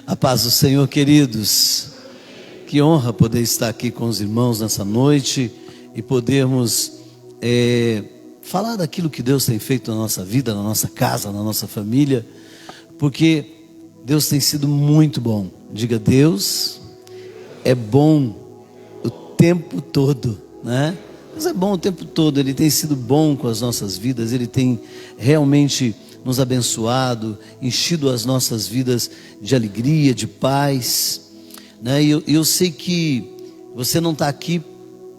A paz do Senhor, queridos. Que honra poder estar aqui com os irmãos nessa noite e podermos falar daquilo que Deus tem feito na nossa vida, na nossa casa, na nossa família, porque Deus tem sido muito bom. Diga, Deus é bom o tempo todo, né? Deus é bom o tempo todo, Ele tem sido bom com as nossas vidas, Ele tem realmente nos abençoado, enchido as nossas vidas de alegria, de paz, né? E eu sei que você não está aqui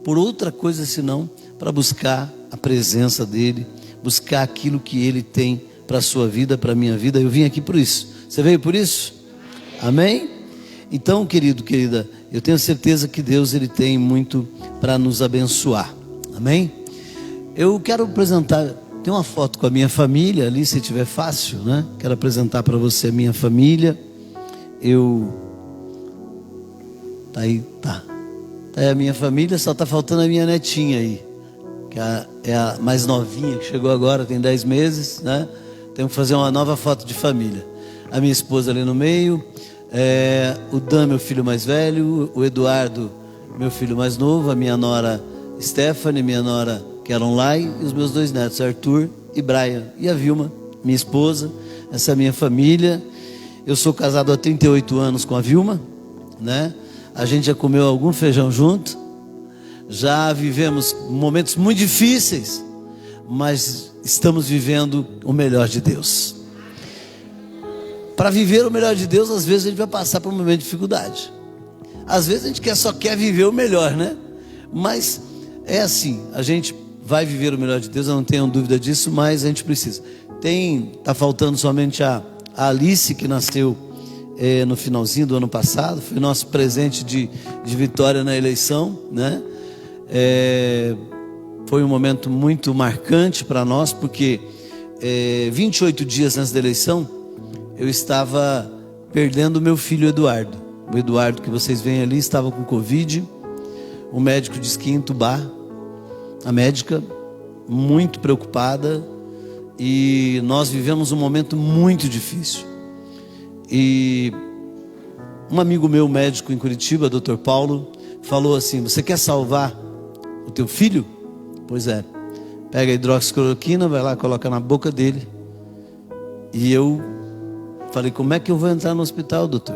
por outra coisa senão para buscar a presença dEle, buscar aquilo que Ele tem para a sua vida, para a minha vida. Eu vim aqui por isso. Você veio por isso? Amém? Então, querido, querida, eu tenho certeza que Deus Ele tem muito para nos abençoar. Amém? Eu quero apresentar, tem uma foto com a minha família ali, se tiver fácil, né? Quero apresentar para você a minha família. Tá aí a minha família, só está faltando a minha netinha aí, que é a mais novinha, que chegou agora, tem 10 meses, né? Tenho que fazer uma nova foto de família. A minha esposa ali no meio, o Dan, meu filho mais velho, o Eduardo, meu filho mais novo, a minha nora Stephanie, minha nora Karen Lai, e os meus 2 netos, Arthur e Brian, e a Vilma, minha esposa. Essa é a minha família. Eu sou casado há 38 anos com a Vilma, né? A gente já comeu algum feijão junto, já vivemos momentos muito difíceis, mas estamos vivendo o melhor de Deus. Para viver o melhor de Deus, às vezes a gente vai passar por um momento de dificuldade. Às vezes a gente só quer viver o melhor, né? Mas é assim, a gente vai viver o melhor de Deus, eu não tenho dúvida disso, mas a gente precisa. Tá faltando somente a Alice, que nasceu no finalzinho do ano passado, foi nosso presente de vitória na eleição, né? Foi um momento muito marcante para nós, porque 28 dias antes da eleição, eu estava perdendo o meu filho Eduardo. O Eduardo que vocês veem ali estava com Covid, o médico disse que ia entubar, a médica muito preocupada, e nós vivemos um momento muito difícil. E um amigo meu, médico em Curitiba, Dr. Paulo, falou assim: você quer salvar o teu filho? Pois é, pega a hidroxicloroquina, vai lá, coloca na boca dele. E eu falei: como é que eu vou entrar no hospital, doutor?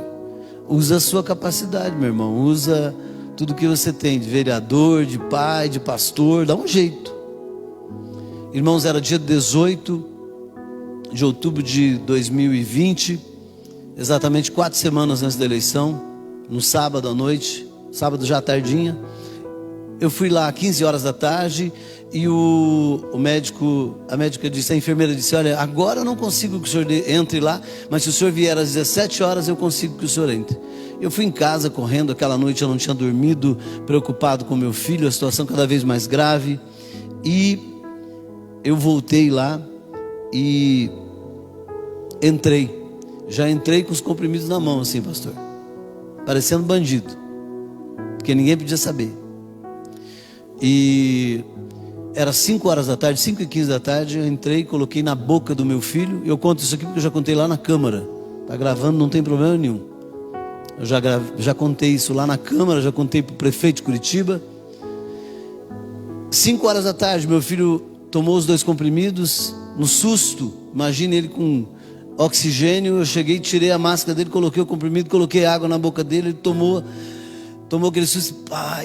Usa a sua capacidade, meu irmão, usa tudo que você tem, de vereador, de pai, de pastor, dá um jeito. Irmãos, era dia 18 de outubro de 2020, exatamente 4 semanas antes da eleição, no sábado à noite, sábado já tardinha. Eu fui lá 15 horas da tarde e a médica disse, a enfermeira disse: olha, agora eu não consigo que o senhor entre lá, mas se o senhor vier às 17 horas eu consigo que o senhor entre. Eu fui em casa correndo, aquela noite eu não tinha dormido, preocupado com meu filho, a situação cada vez mais grave, e eu voltei lá e já entrei com os comprimidos na mão assim, pastor, parecendo bandido, porque ninguém podia saber. E era 5 horas da tarde, 5h15 da tarde, eu entrei e coloquei na boca do meu filho. Eu conto isso aqui porque eu já contei lá na Câmara, tá gravando, não tem problema nenhum. Eu já contei isso lá na Câmara, já contei para o prefeito de Curitiba. 5 horas da tarde, meu filho tomou os 2 comprimidos, no susto, imagine ele com oxigênio. Eu cheguei, tirei a máscara dele, coloquei o comprimido, coloquei água na boca dele, ele tomou aquele susto.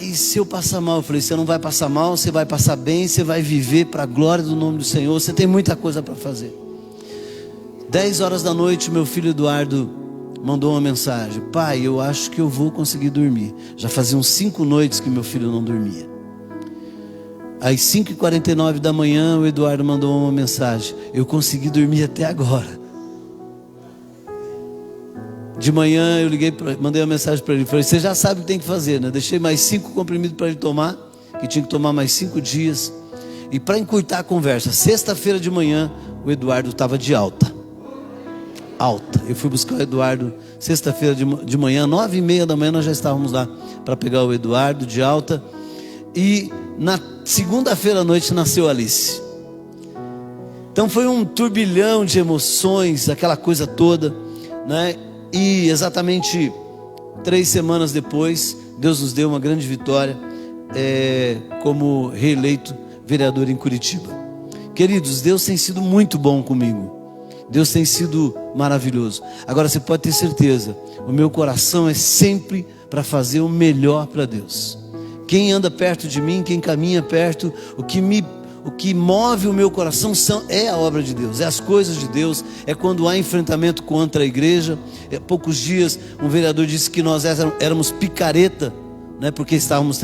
E se eu passar mal? Eu falei: você não vai passar mal, você vai passar bem, você vai viver para a glória do nome do Senhor, você tem muita coisa para fazer. 10 horas da noite, meu filho Eduardo mandou uma mensagem: pai, eu acho que eu vou conseguir dormir. Já faziam 5 noites que meu filho não dormia. Às 5h49 da manhã, o Eduardo mandou uma mensagem: eu consegui dormir até agora. De manhã eu liguei, mandei uma mensagem para ele, falei: você já sabe o que tem que fazer, né? Deixei mais 5 comprimidos para ele tomar, que tinha que tomar mais 5 dias. E para encurtar a conversa, sexta-feira de manhã, o Eduardo estava de alta. Eu fui buscar o Eduardo sexta-feira de manhã, 9h30 da manhã, nós já estávamos lá para pegar o Eduardo de alta. E na segunda-feira à noite nasceu a Alice. Então foi um turbilhão de emoções, aquela coisa toda, né? E exatamente 3 semanas depois, Deus nos deu uma grande vitória, como reeleito vereador em Curitiba. Queridos, Deus tem sido muito bom comigo. Deus tem sido maravilhoso. Agora você pode ter certeza, o meu coração é sempre para fazer o melhor para Deus. Quem anda perto de mim, quem caminha perto, o que move o meu coração é a obra de Deus, é as coisas de Deus, é quando há enfrentamento contra a igreja. Há poucos dias um vereador disse que nós éramos picareta, né, porque estávamos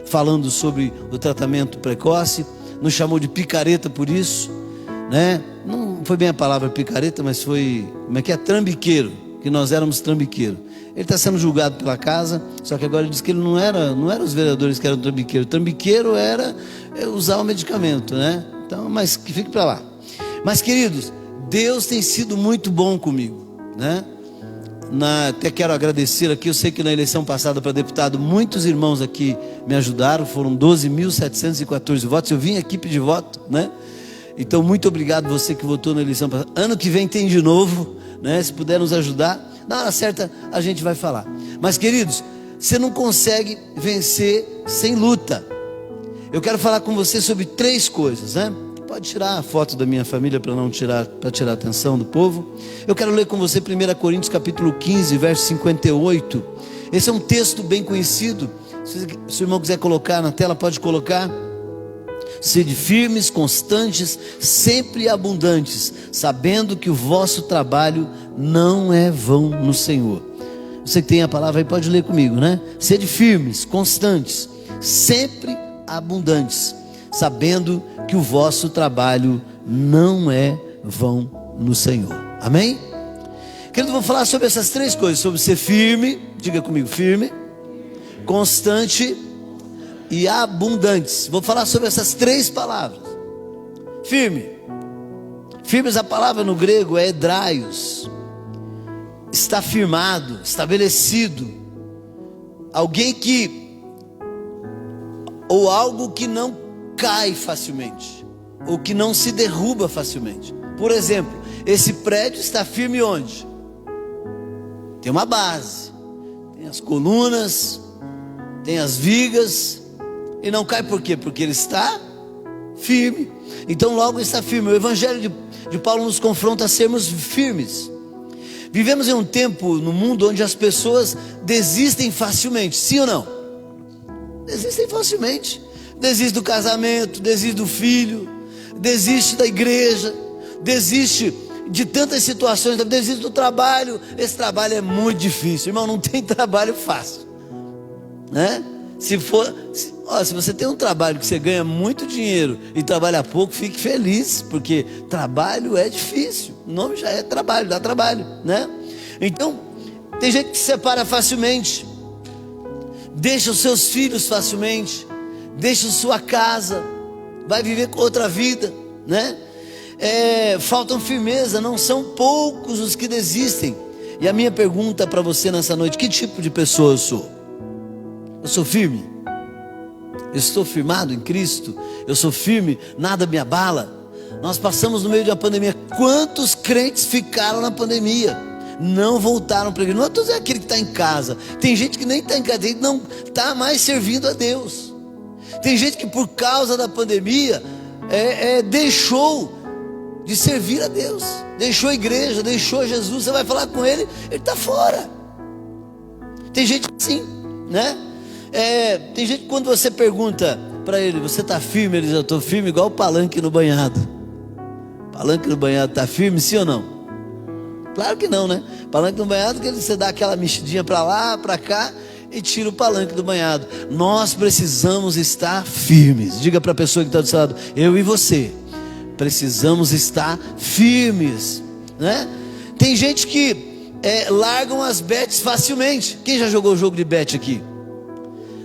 falando sobre o tratamento precoce, nos chamou de picareta por isso, né? Não foi bem a palavra picareta, mas foi, como é que é? Trambiqueiro, que nós éramos trambiqueiro. Ele está sendo julgado pela casa, só que agora ele diz que ele não era os vereadores que eram trambiqueiro. Trambiqueiro era usar o medicamento, né? Então, mas que fique para lá. Mas, queridos, Deus tem sido muito bom comigo, né? Até quero agradecer aqui, eu sei que na eleição passada para deputado, muitos irmãos aqui me ajudaram, foram 12.714 votos, eu vim aqui pedir voto, né? Então, muito obrigado você que votou na eleição passada. Ano que vem tem de novo, né? Se puder nos ajudar, na hora certa a gente vai falar. Mas, queridos, você não consegue vencer sem luta. Eu quero falar com você sobre 3 coisas, né? Pode tirar a foto da minha família para tirar a atenção do povo. Eu quero ler com você 1 Coríntios capítulo 15, verso 58. Esse é um texto bem conhecido. Se o irmão quiser colocar na tela, pode colocar. Sede firmes, constantes, sempre abundantes, sabendo que o vosso trabalho não é vão no Senhor. Você que tem a palavra aí pode ler comigo, né? Sede firmes, constantes, sempre abundantes, sabendo que o vosso trabalho não é vão no Senhor. Amém? Querido, vou falar sobre essas 3 coisas, sobre ser firme, diga comigo, firme, constante e abundantes. Vou falar sobre essas 3 palavras. Firme. Firmes, a palavra no grego é edraios. Está firmado, estabelecido. Alguém ou algo que não cai facilmente, ou que não se derruba facilmente. Por exemplo, esse prédio está firme onde? Tem uma base, tem as colunas, tem as vigas, e não cai por quê? Porque ele está firme. Então logo está firme. O evangelho de Paulo nos confronta a sermos firmes. Vivemos em um tempo no mundo onde as pessoas desistem facilmente, sim ou não? Desistem facilmente. Desiste do casamento, desiste do filho, desiste da igreja, desiste de tantas situações, desiste do trabalho. Esse trabalho é muito difícil, irmão, não tem trabalho fácil, né? Se você tem um trabalho que você ganha muito dinheiro e trabalha pouco, fique feliz, porque trabalho é difícil. O nome já é trabalho, dá trabalho, né? Então, tem gente que se separa facilmente, deixa os seus filhos facilmente, deixa sua casa, vai viver com outra vida, né? Faltam firmeza, não são poucos os que desistem. E a minha pergunta para você nessa noite: que tipo de pessoa eu sou? Eu sou firme? Eu estou firmado em Cristo? Eu sou firme, nada me abala? Nós passamos no meio de uma pandemia. Quantos crentes ficaram na pandemia? Não voltaram para a igreja. Não estou dizendo aquele que está em casa. Tem gente que nem está em casa, tem gente que não está mais servindo a Deus. Tem gente que por causa da pandemia deixou de servir a Deus, deixou a igreja, deixou Jesus. Você vai falar com ele, ele está fora. Tem gente assim, né? Tem gente que quando você pergunta para ele: você está firme? Ele diz: eu estou firme igual o palanque no banhado. Palanque no banhado está firme, sim ou não? Claro que não, né? Palanque no banhado, que você dá aquela mexidinha para lá, para cá e tira o palanque do banhado. Nós precisamos estar firmes. Diga para a pessoa que está do seu lado: eu e você precisamos estar firmes, né? Tem gente que largam as bets facilmente. Quem já jogou o jogo de bet aqui?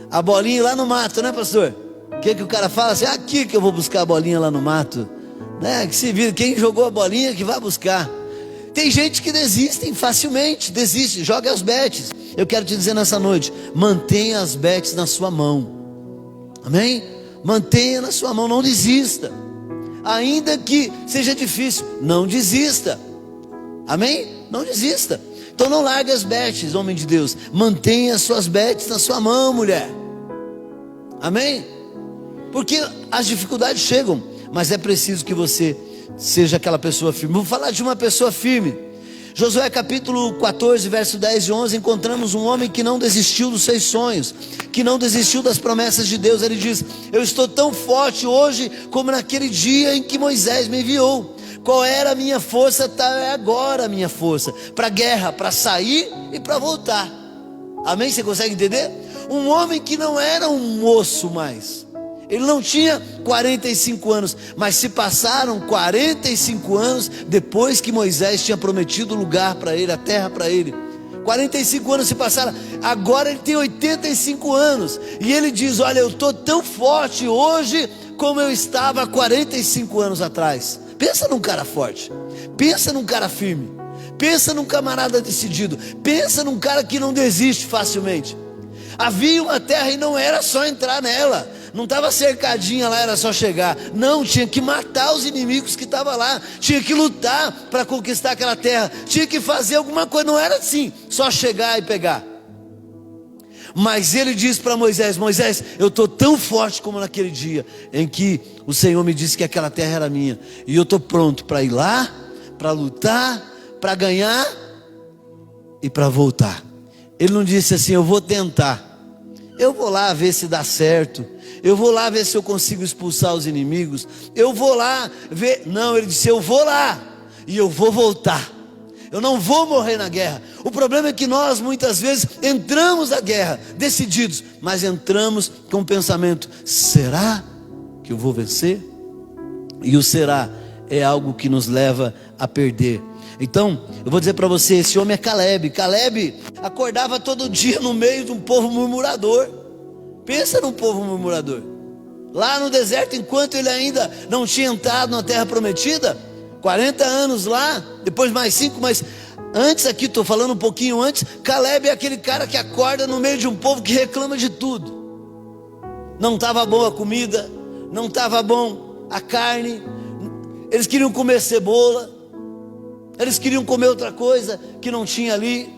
A bolinha lá no mato, né, pastor? O que o cara fala assim? Aqui que eu vou buscar a bolinha lá no mato, né? Que se vira, quem jogou a bolinha que vai buscar. Tem gente que desistem facilmente, joga as bets. Eu quero te dizer nessa noite: mantenha as bets na sua mão. Amém? Mantenha na sua mão, não desista. Ainda que seja difícil, não desista. Amém? Não desista. Então não largue as bets, homem de Deus. Mantenha as suas bets na sua mão, mulher. Amém? Porque as dificuldades chegam, mas é preciso que você seja aquela pessoa firme. Vou falar de uma pessoa firme. Josué capítulo 14, verso 10 e 11, encontramos um homem que não desistiu dos seus sonhos, que não desistiu das promessas de Deus. Ele diz: eu estou tão forte hoje como naquele dia em que Moisés me enviou. Qual era a minha força, tal é agora a minha força, para a guerra, para sair e para voltar. Amém? Você consegue entender? Um homem que não era um moço mais, ele não tinha 45 anos, mas se passaram 45 anos depois que Moisés tinha prometido o lugar para ele, a terra para ele. 45 anos se passaram, agora ele tem 85 anos, e ele diz: olha, eu estou tão forte hoje como eu estava há 45 anos atrás. Pensa num cara forte, pensa num cara firme, pensa num camarada decidido, pensa num cara que não desiste facilmente. Havia uma terra e não era só entrar nela, não estava cercadinha lá, era só chegar. Não, tinha que matar os inimigos que estavam lá, tinha que lutar para conquistar aquela terra, tinha que fazer alguma coisa, não era assim, só chegar e pegar. Mas ele disse para Moisés: Moisés, eu estou tão forte como naquele dia em que o Senhor me disse que aquela terra era minha, e eu estou pronto para ir lá, para lutar, para ganhar e para voltar. Ele não disse assim: eu vou tentar, eu vou lá ver se dá certo, eu vou lá ver se eu consigo expulsar os inimigos, eu vou lá ver. Não, ele disse: eu vou lá e eu vou voltar, eu não vou morrer na guerra. O problema é que nós muitas vezes entramos na guerra decididos, mas entramos com o pensamento: será que eu vou vencer? E o será é algo que nos leva a perder. Então, eu vou dizer para você, esse homem é Caleb. Caleb acordava todo dia no meio de um povo murmurador. Pensa num povo murmurador. Lá no deserto, enquanto ele ainda não tinha entrado na terra prometida, 40 anos lá, depois mais 5, mas antes aqui, estou falando um pouquinho antes, Caleb é aquele cara que acorda no meio de um povo que reclama de tudo. Não estava boa a comida, não estava bom a carne, eles queriam comer cebola, eles queriam comer outra coisa que não tinha ali.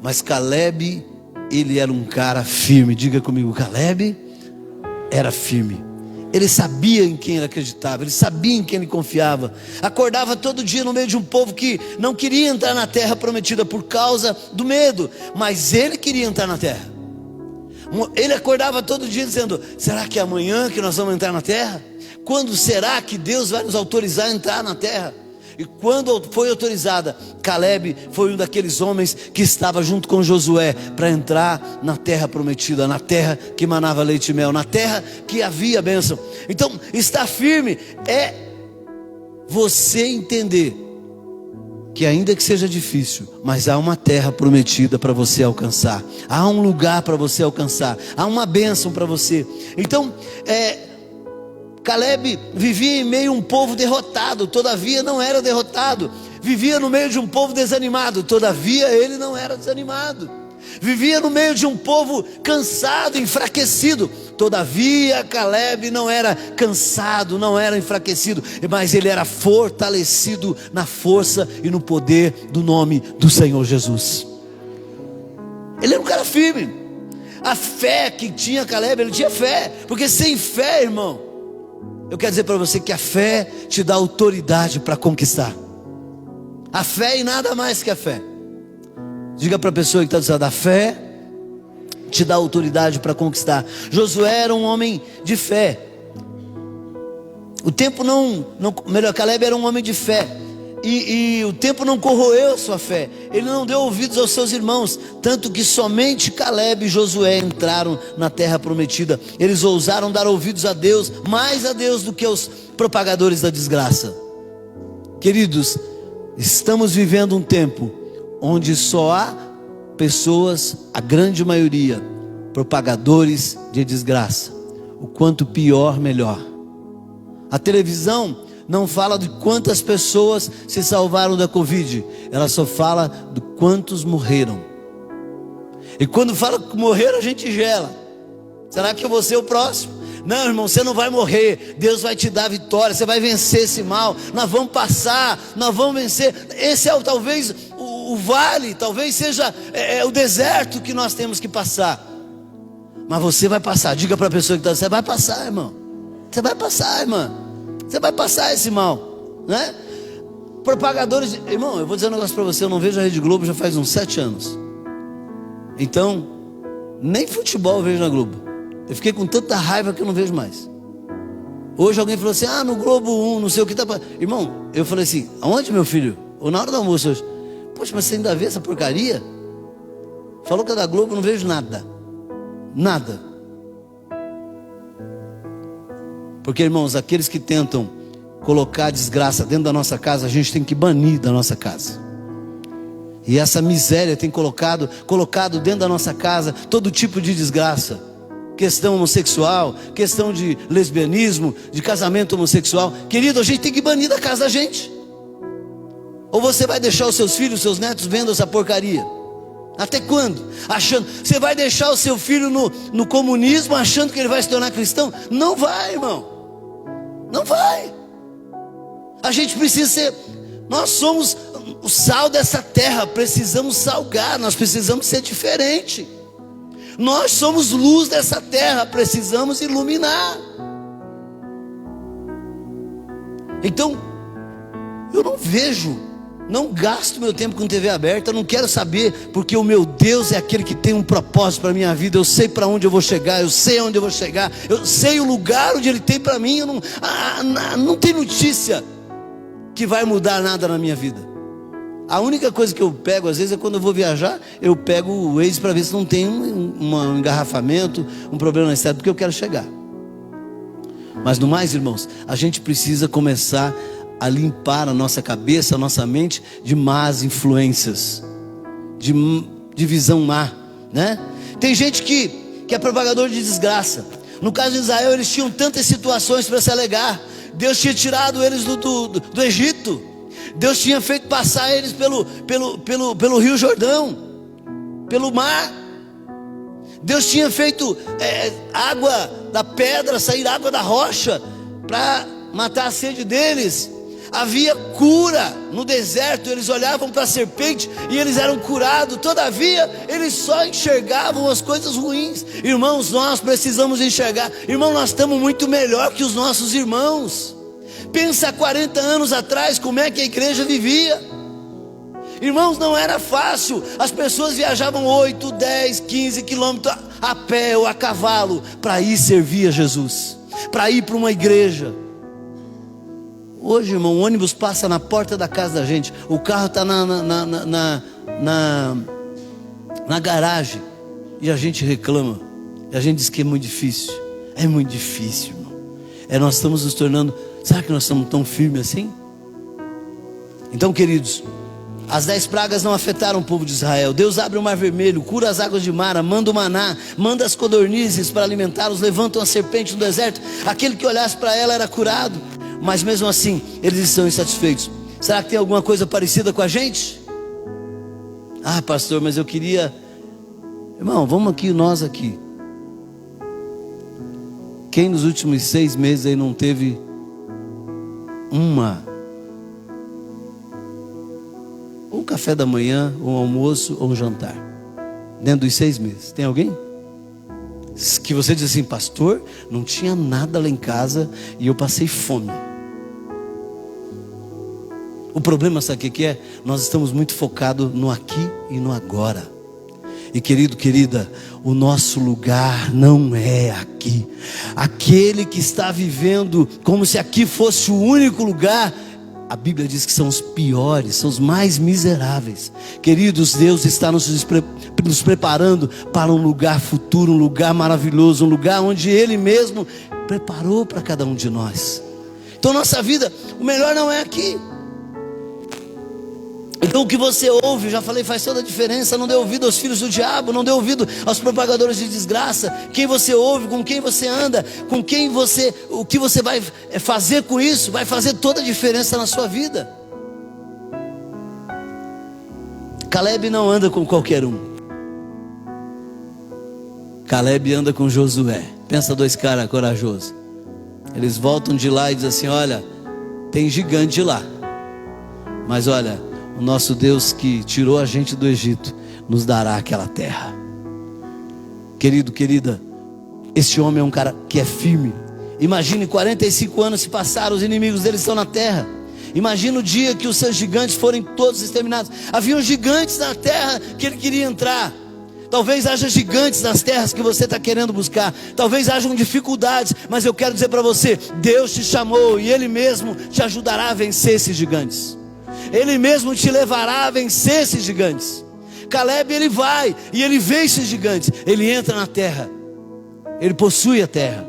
Mas Caleb, ele era um cara firme. Diga comigo: Caleb era firme. Ele sabia em quem ele acreditava, ele sabia em quem ele confiava. Acordava todo dia no meio de um povo que não queria entrar na terra prometida por causa do medo, mas ele queria entrar na terra. Ele acordava todo dia dizendo: será que é amanhã que nós vamos entrar na terra? Quando será que Deus vai nos autorizar a entrar na terra? E quando foi autorizada, Caleb foi um daqueles homens que estava junto com Josué para entrar na terra prometida, na terra que manava leite e mel, na terra que havia bênção. Então, estar firme é você entender que ainda que seja difícil, mas há uma terra prometida para você alcançar, há um lugar para você alcançar, há uma bênção para você. Então, Caleb vivia em meio a um povo derrotado, todavia não era derrotado. Vivia no meio de um povo desanimado, todavia ele não era desanimado. Vivia no meio de um povo cansado, enfraquecido, todavia Caleb não era cansado, não era enfraquecido, mas ele era fortalecido na força e no poder do nome do Senhor Jesus. Ele era um cara firme. A fé que tinha Caleb, ele tinha fé, porque sem fé, irmão, eu quero dizer para você que a fé te dá autoridade para conquistar. A fé e nada mais que a fé. Diga para a pessoa que está dizendo: a fé te dá autoridade para conquistar. Josué era um homem de fé. O tempo Caleb era um homem de fé. E o tempo não corroeu a sua fé. Ele não deu ouvidos aos seus irmãos. Tanto que somente Caleb e Josué entraram na terra prometida. Eles ousaram dar ouvidos a Deus, mais a Deus do que os propagadores da desgraça. Queridos, estamos vivendo um tempo onde só há pessoas, a grande maioria, propagadores de desgraça. O quanto pior, melhor. A televisão não fala de quantas pessoas se salvaram da Covid, ela só fala de quantos morreram. E quando fala que morreram, a gente gela. Será que eu vou ser o próximo? Não, irmão, você não vai morrer, Deus vai te dar vitória, você vai vencer esse mal, nós vamos passar, nós vamos vencer. Esse é talvez o vale, talvez seja o deserto que nós temos que passar. Mas você vai passar. Diga para a pessoa que está, você vai passar, irmão. Você vai passar, irmã. Você vai passar esse mal, né? Propagadores, irmão, eu vou dizer um negócio para você, eu não vejo a Rede Globo já faz uns 7 anos. Então, nem futebol eu vejo na Globo. Eu fiquei com tanta raiva que eu não vejo mais. Hoje alguém falou assim, no Globo 1, não sei o que tá. Irmão, eu falei assim, aonde, meu filho? Ou na hora do almoço hoje. Poxa, mas você ainda vê essa porcaria? Falou que é da Globo, eu não vejo nada. Nada. Porque, irmãos, aqueles que tentam colocar desgraça dentro da nossa casa, a gente tem que banir da nossa casa. E essa miséria tem colocado dentro da nossa casa todo tipo de desgraça. Questão homossexual, questão de lesbianismo, de casamento homossexual. Querido, a gente tem que banir da casa da gente. Ou você vai deixar os seus filhos, seus netos vendo essa porcaria? Até quando? Você vai deixar o seu filho no comunismo achando que ele vai se tornar cristão? Não vai, irmão. Não vai. A gente precisa ser, nós somos o sal dessa terra, precisamos salgar, nós precisamos ser diferente. Nós somos luz dessa terra, precisamos iluminar. Então, eu não gasto meu tempo com TV aberta, eu não quero saber, porque o meu Deus é aquele que tem um propósito para a minha vida. Eu sei para onde eu vou chegar, eu sei onde eu vou chegar, eu sei o lugar onde Ele tem para mim. Eu não tem notícia que vai mudar nada na minha vida. A única coisa que eu pego às vezes é quando eu vou viajar, eu pego o Waze para ver se não tem um engarrafamento, um problema na estrada, porque eu quero chegar. Mas no mais, irmãos, a gente precisa começar a limpar a nossa cabeça, a nossa mente de más influências, de visão má, né? Tem gente que é propagador de desgraça. No caso de Israel, eles tinham tantas situações para se alegar. Deus tinha tirado eles do Egito. Deus tinha feito passar eles pelo Rio Jordão, pelo mar. Deus tinha feito água da pedra, sair água da rocha, para matar a sede deles. Havia cura no deserto, eles olhavam para a serpente e eles eram curados. Todavia, eles só enxergavam as coisas ruins. Irmãos, nós precisamos enxergar. Irmão, nós estamos muito melhor que os nossos irmãos. Pensa há 40 anos atrás como é que a igreja vivia. Irmãos, não era fácil. As pessoas viajavam 8, 10, 15 quilômetros a pé ou a cavalo para ir servir a Jesus, para ir para uma igreja. Hoje, irmão, o ônibus passa na porta da casa da gente, o carro está na garagem, e a gente reclama, e a gente diz que é muito difícil. É muito difícil, irmão. Nós estamos nos tornando, será que nós somos tão firmes assim? Então, queridos, as 10 pragas não afetaram o povo de Israel. Deus abre o mar vermelho, cura as águas de Mara, manda o maná, manda as codornizes para alimentá-los, levantam a serpente no deserto. Aquele que olhasse para ela era curado. Mas mesmo assim, eles estão insatisfeitos. Será que tem alguma coisa parecida com a gente? Pastor, mas eu queria... Irmão, vamos aqui, nós aqui. Quem nos últimos 6 meses aí não teve um café da manhã, um almoço ou um jantar? Dentro dos 6 meses, tem alguém? Que você diz assim, pastor, não tinha nada lá em casa e eu passei fome. O problema, sabe o que é? Nós estamos muito focados no aqui e no agora. E querido, querida, o nosso lugar não é aqui. Aquele que está vivendo como se aqui fosse o único lugar, a Bíblia diz que são os piores, são os mais miseráveis. Queridos, Deus está nos preparando para um lugar futuro, um lugar maravilhoso, um lugar onde Ele mesmo preparou para cada um de nós. Então nossa vida, o melhor não é aqui. Então o que você ouve, já falei, faz toda a diferença. Não dê ouvido aos filhos do diabo, não dê ouvido aos propagadores de desgraça. Quem você ouve, com quem você anda, o que você vai fazer com isso, vai fazer toda a diferença na sua vida. Caleb não anda com qualquer um. Caleb anda com Josué. Pensa dois caras corajosos. Eles voltam de lá e dizem assim: olha, tem gigante lá, mas olha, o nosso Deus que tirou a gente do Egito nos dará aquela terra. Querido, querida, esse homem é um cara que é firme. Imagine, 45 anos se passaram, os inimigos dele estão na terra. Imagina o dia que os seus gigantes forem todos exterminados. Haviam gigantes na terra que ele queria entrar. Talvez haja gigantes nas terras que você está querendo buscar. Talvez hajam dificuldades, mas eu quero dizer para você: Deus te chamou e Ele mesmo te ajudará a vencer esses gigantes. Ele mesmo te levará a vencer esses gigantes. Caleb, ele vai e ele vence os gigantes. Ele entra na terra, ele possui a terra.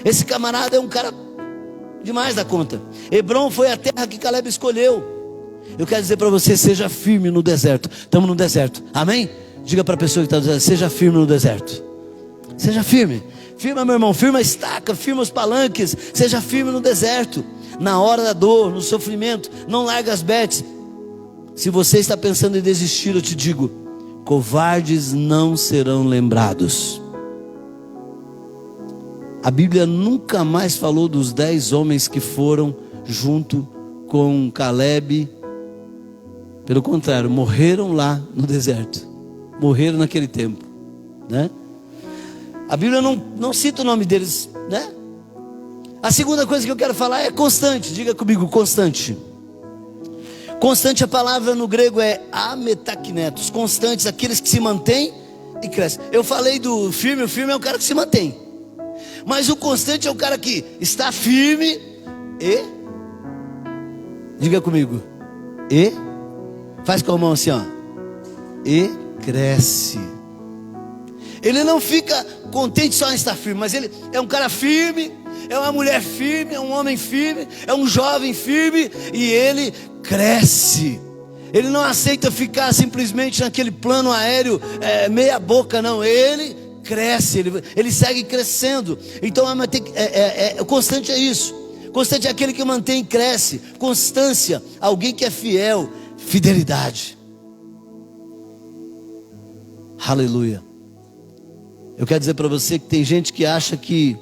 Esse camarada é um cara demais da conta. Hebrom foi a terra que Caleb escolheu. Eu quero dizer para você: seja firme no deserto. Estamos no deserto, amém? Diga para a pessoa que está dizendo: seja firme no deserto. Seja firme. Firma, meu irmão, firma a estaca, firma os palanques. Seja firme no deserto. Na hora da dor, no sofrimento, não larga as betes. Se você está pensando em desistir, eu te digo: covardes não serão lembrados. A Bíblia nunca mais falou dos 10 homens que foram junto com Caleb. Pelo contrário, morreram lá no deserto. Morreram naquele tempo, né? A Bíblia não cita o nome deles, né? A segunda coisa que eu quero falar é constante. Diga comigo: constante. Constante, a palavra no grego é ametaknetos. Constantes, aqueles que se mantêm e crescem. Eu falei do firme. O firme é o cara que se mantém, mas o constante é o cara que está firme e... Diga comigo: e... Faz com a mão assim, ó. E cresce. Ele não fica contente só em estar firme, mas ele é um cara firme, é uma mulher firme, é um homem firme, é um jovem firme, e ele cresce. Ele não aceita ficar simplesmente naquele plano aéreo, meia boca, não. Ele cresce, ele segue crescendo. Então constante é isso. Constante é aquele que mantém e cresce. Constância, alguém que é fiel. Fidelidade. Aleluia. Eu quero dizer para você que tem gente que acha que...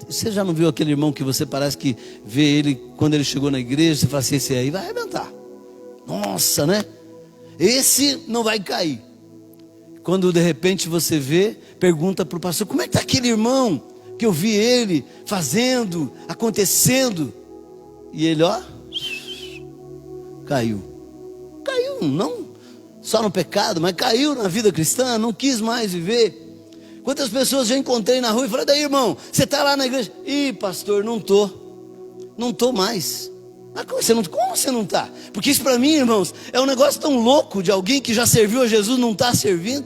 Você já não viu aquele irmão que você parece que vê ele quando ele chegou na igreja? Você fala assim: esse aí vai arrebentar. Nossa, né? Esse não vai cair. Quando de repente você vê, pergunta para o pastor: como é que está aquele irmão que eu vi ele fazendo, acontecendo? E ele, ó, caiu. Caiu, não só no pecado, mas caiu na vida cristã, não quis mais viver. Quantas pessoas já encontrei na rua e falei: daí, irmão, você está lá na igreja? Ih, pastor, não estou mais. Mas como você não está? Porque isso para mim, irmãos, é um negócio tão louco de alguém que já serviu a Jesus não está servindo.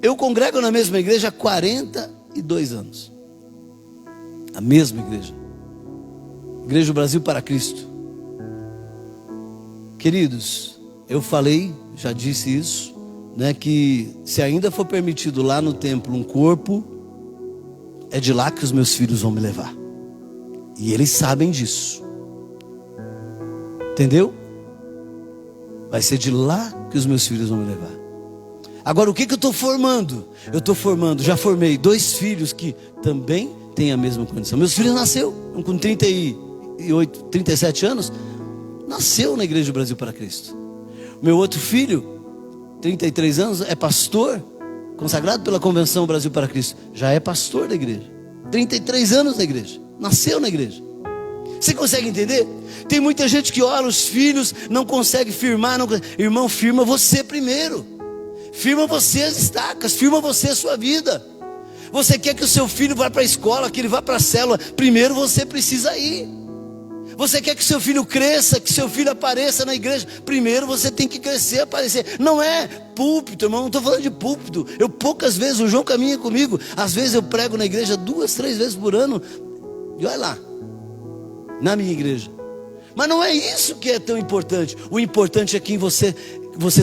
Eu congrego na mesma igreja há 42 anos. A mesma igreja. Igreja Brasil para Cristo. Queridos, eu falei, já disse isso, né, que se ainda for permitido lá no templo um corpo, é de lá que os meus filhos vão me levar. E eles sabem disso. Entendeu? Vai ser de lá que os meus filhos vão me levar. Agora, o que eu estou formando? Já formei 2 filhos que também têm a mesma condição. Meus filhos nasceu com 38, 37 anos. Nasceu na Igreja do Brasil para Cristo. Meu outro filho, 33 anos, é pastor, consagrado pela Convenção Brasil para Cristo. Já é pastor da igreja. 33 anos na igreja. Nasceu na igreja. Você consegue entender? Tem muita gente que ora os filhos, não consegue firmar. Irmão, firma você primeiro. Firma você as estacas. Firma você a sua vida. Você quer que o seu filho vá para a escola, que ele vá para a célula. Primeiro você precisa ir. Você quer que seu filho cresça, que seu filho apareça na igreja? Primeiro você tem que crescer, aparecer. Não é púlpito, irmão, não estou falando de púlpito. Eu poucas vezes, o João caminha comigo. Às vezes eu prego na igreja 2, 3 vezes por ano. E olha lá, na minha igreja. Mas não é isso que é tão importante. O importante é quem você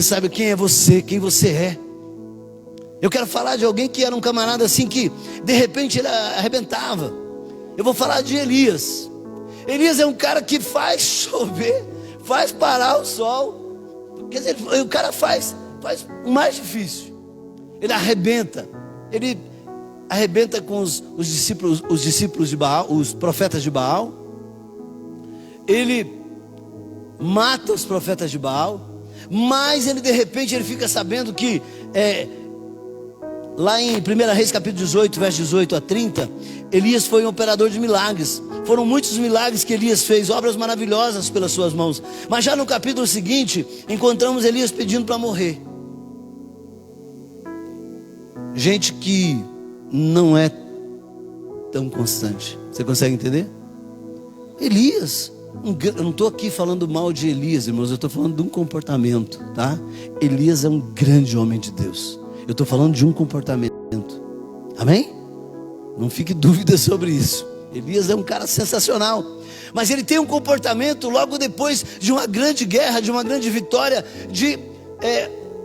sabe quem é você, quem você é. Eu quero falar de alguém que era um camarada assim que de repente ele arrebentava. Eu vou falar de Elias. Elias é um cara que faz chover, faz parar o sol. Quer dizer, o cara faz o mais difícil. Ele arrebenta. Ele arrebenta com os discípulos de Baal, os profetas de Baal. Ele mata os profetas de Baal. Mas ele de repente ele fica sabendo que lá em 1 Reis capítulo 18, verso 18 a 30, Elias foi um operador de milagres. Foram muitos milagres que Elias fez, obras maravilhosas pelas suas mãos. Mas já no capítulo seguinte, encontramos Elias pedindo para morrer. Gente que não é tão constante. Você consegue entender? Elias, eu não estou aqui falando mal de Elias, irmãos, eu estou falando de um comportamento, tá? Elias é um grande homem de Deus. Eu estou falando de um comportamento. Amém? Não fique dúvida sobre isso. Elias é um cara sensacional. Mas ele tem um comportamento logo depois de uma grande guerra, de uma grande vitória,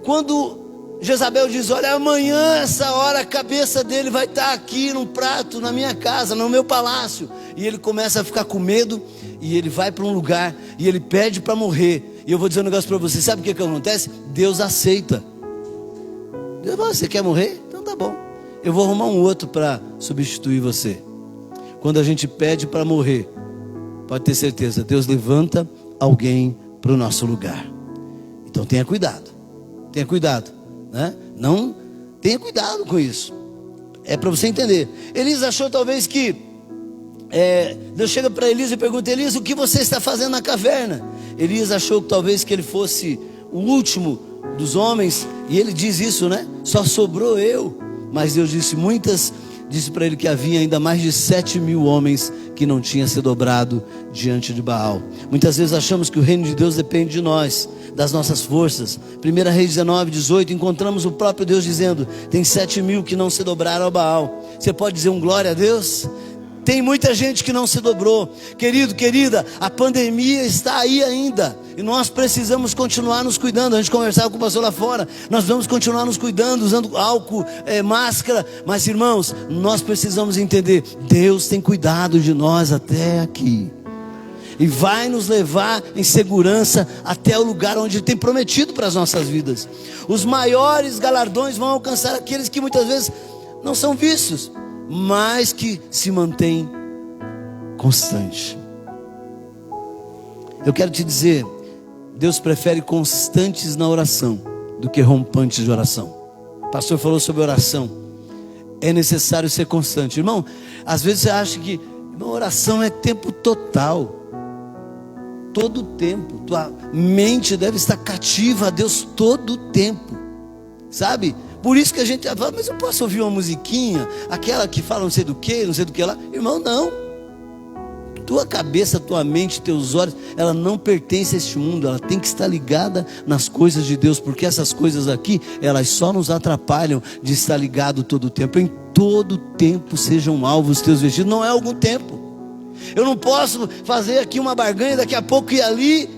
quando Jezabel diz: olha, amanhã essa hora a cabeça dele vai estar aqui num prato, na minha casa, no meu palácio. E ele começa a ficar com medo, e ele vai para um lugar, e ele pede para morrer. E eu vou dizer um negócio para você, sabe o que acontece? Deus aceita. Deus fala: você quer morrer? Então tá bom, eu vou arrumar um outro para substituir você. Quando a gente pede para morrer, pode ter certeza, Deus levanta alguém para o nosso lugar. Então tenha cuidado, né? Não, tenha cuidado com isso. É para você entender. Elias achou talvez que Deus chega para Elias e pergunta: Elias, o que você está fazendo na caverna? Elias achou que talvez que ele fosse o último dos homens, e ele diz isso, né? Só sobrou eu. Mas Deus disse para ele que havia ainda mais de 7.000 homens que não tinham se dobrado diante de Baal. Muitas vezes achamos que o reino de Deus depende de nós, das nossas forças. 1 Reis 19, 18, encontramos o próprio Deus dizendo: tem 7.000 que não se dobraram ao Baal. Você pode dizer um glória a Deus? Tem muita gente que não se dobrou. Querido, querida, a pandemia está aí ainda, e nós precisamos continuar nos cuidando. A gente conversava com o pastor lá fora, nós vamos continuar nos cuidando, usando álcool, máscara. Mas irmãos, nós precisamos entender, Deus tem cuidado de nós até aqui, e vai nos levar em segurança até o lugar onde Ele tem prometido para as nossas vidas. Os maiores galardões vão alcançar aqueles que muitas vezes não são vistos, mas que se mantém constante. Eu quero te dizer, Deus prefere constantes na oração do que rompantes de oração. O pastor falou sobre oração. É necessário ser constante. Irmão, às vezes você acha que oração é tempo total. Todo o tempo. Tua mente deve estar cativa a Deus todo o tempo, sabe? Por isso que a gente fala: mas eu posso ouvir uma musiquinha, aquela que fala não sei do que lá. Irmão, não. Tua cabeça, tua mente, teus olhos, ela não pertence a este mundo. Ela tem que estar ligada nas coisas de Deus, porque essas coisas aqui, elas só nos atrapalham de estar ligado todo o tempo. Em todo tempo sejam alvos os teus vestidos. Não é algum tempo. Eu não posso fazer aqui uma barganha, daqui a pouco ir ali.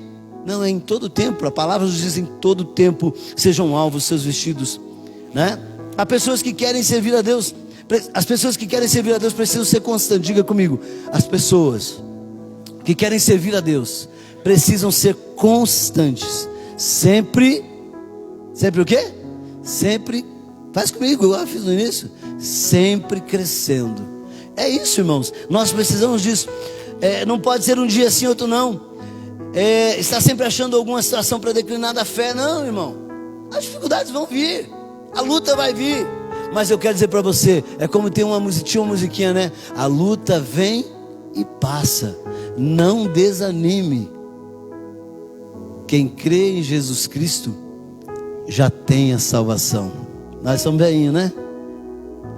Não, é em todo tempo. A palavra nos diz: em todo tempo sejam alvos os seus vestidos, né? Há pessoas que querem servir a Deus. As pessoas que querem servir a Deus precisam ser constantes. Diga comigo: as pessoas que querem servir a Deus precisam ser constantes. Sempre o quê? Sempre, faz comigo, igual eu fiz no início. Sempre crescendo. É isso, irmãos, nós precisamos disso. Não pode ser um dia sim, outro não. Está sempre achando alguma situação para declinar da fé. Não, irmão, as dificuldades vão vir, a luta vai vir. Mas eu quero dizer para você, é como tinha uma musiquinha, né? A luta vem e passa. Não desanime. Quem crê em Jesus Cristo já tem a salvação. Nós somos velhinhos, né?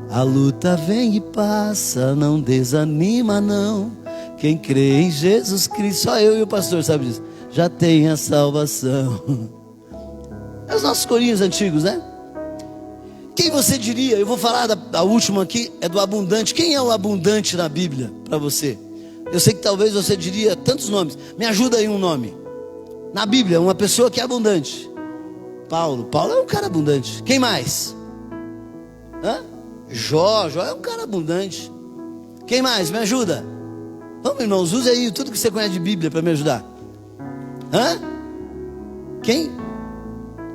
A luta vem e passa, não desanima não. Quem crê em Jesus Cristo, só eu e o pastor sabe disso, já tem a salvação. É os nossos corinhos antigos, né? Quem você diria? Eu vou falar da última aqui, é do abundante. Quem é o abundante na Bíblia para você? Eu sei que talvez você diria tantos nomes. Me ajuda aí um nome. Na Bíblia, uma pessoa que é abundante. Paulo é um cara abundante. Quem mais? Jó é um cara abundante. Quem mais? Me ajuda. Vamos, irmãos, use aí tudo que você conhece de Bíblia para me ajudar. Quem?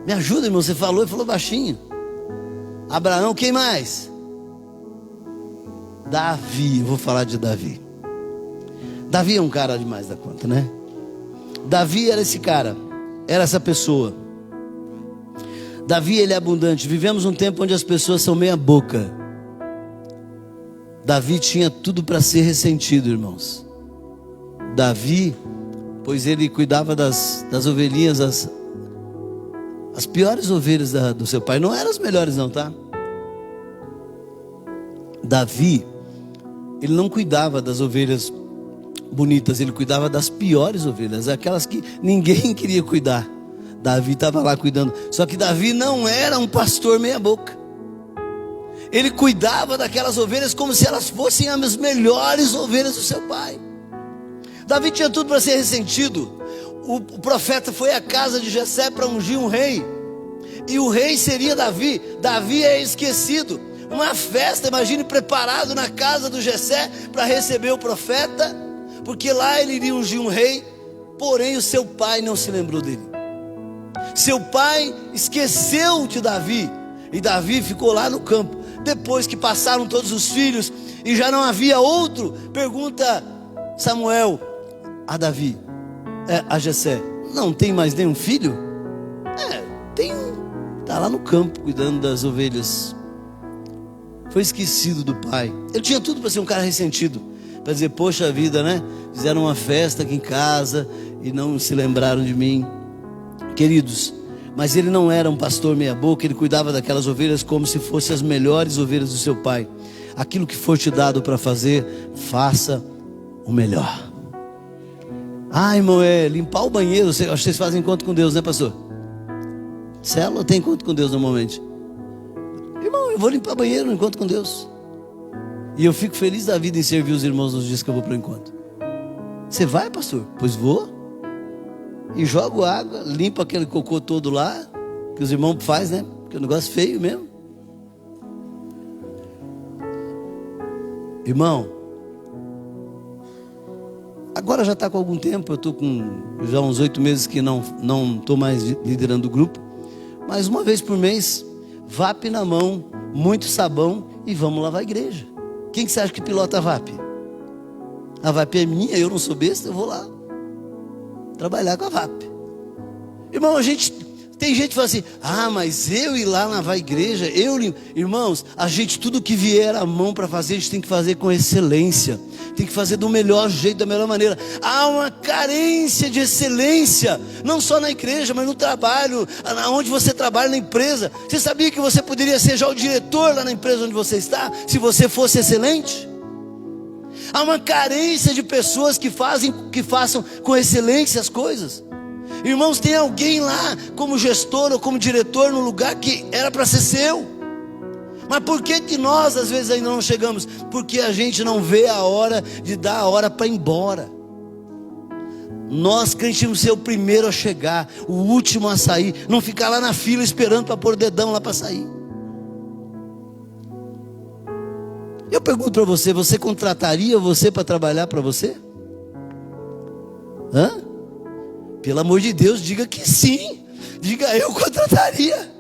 Me ajuda, irmão, você falou baixinho. Abraão, quem mais? Davi, eu vou falar de Davi. Davi é um cara demais da conta, né? Davi era esse cara, era essa pessoa. Davi, ele é abundante. Vivemos um tempo onde as pessoas são meia boca. Davi tinha tudo para ser ressentido, irmãos. Davi, pois ele cuidava das ovelhinhas, as piores ovelhas do seu pai. Não eram as melhores não, tá? Davi, ele não cuidava das ovelhas bonitas, ele cuidava das piores ovelhas, aquelas que ninguém queria cuidar. Davi estava lá cuidando. Só que Davi não era um pastor meia boca. Ele cuidava daquelas ovelhas como se elas fossem as melhores ovelhas do seu pai. Davi tinha tudo para ser ressentido. O profeta foi à casa de Jessé para ungir um rei, e o rei seria Davi. Davi é esquecido. Uma festa, imagine, preparado na casa do Jessé para receber o profeta, porque lá ele iria ungir um rei. Porém o seu pai não se lembrou dele. Seu pai esqueceu de Davi, e Davi ficou lá no campo. Depois que passaram todos os filhos e já não havia outro, pergunta Samuel a Davi, a Jessé: não tem mais nenhum filho? Tem um, está lá no campo cuidando das ovelhas. Foi esquecido do pai. Ele tinha tudo para ser um cara ressentido, para dizer: poxa vida, né? Fizeram uma festa aqui em casa e não se lembraram de mim. Queridos, mas ele não era um pastor meia boca. Ele cuidava daquelas ovelhas como se fossem as melhores ovelhas do seu pai. Aquilo que for te dado para fazer, faça o melhor. Irmão, limpar o banheiro. Acho que vocês fazem encontro com Deus, né, pastor? Célula tem encontro com Deus normalmente. Irmão, eu vou limpar banheiro no encontro com Deus. E eu fico feliz da vida em servir os irmãos nos dias que eu vou para o encontro. Você vai, pastor? Pois vou. E jogo água, limpo aquele cocô todo lá, que os irmãos fazem, né? Que é um negócio feio mesmo. Irmão, agora já está com algum tempo. Eu estou com já uns 8 meses que não estou mais liderando o grupo. Mas uma vez por mês, VAP na mão, muito sabão e vamos lavar a igreja. Quem que você acha que pilota a VAP? A VAP é minha, eu não sou besta, eu vou lá trabalhar com a VAP. Irmão, tem gente que fala assim: mas eu ir lá lavar a igreja, irmãos, a gente, tudo que vier à mão para fazer, a gente tem que fazer com excelência, tem que fazer do melhor jeito, da melhor maneira. Há uma carência de excelência, não só na igreja, mas no trabalho, onde você trabalha, na empresa. Você sabia que você poderia ser já o diretor lá na empresa onde você está, se você excelente? Há uma carência de pessoas que façam com excelência as coisas. Irmãos, tem alguém lá como gestor ou como diretor no lugar que era para ser seu. Mas por que nós às vezes ainda não chegamos? Porque a gente não vê a hora de dar a hora para ir embora. Nós crentes temos que ser o primeiro a chegar, o último a sair, não ficar lá na fila esperando para pôr o dedão lá para sair. Eu pergunto para você: você contrataria você para trabalhar para você? Pelo amor de Deus, diga que sim. Diga: eu contrataria.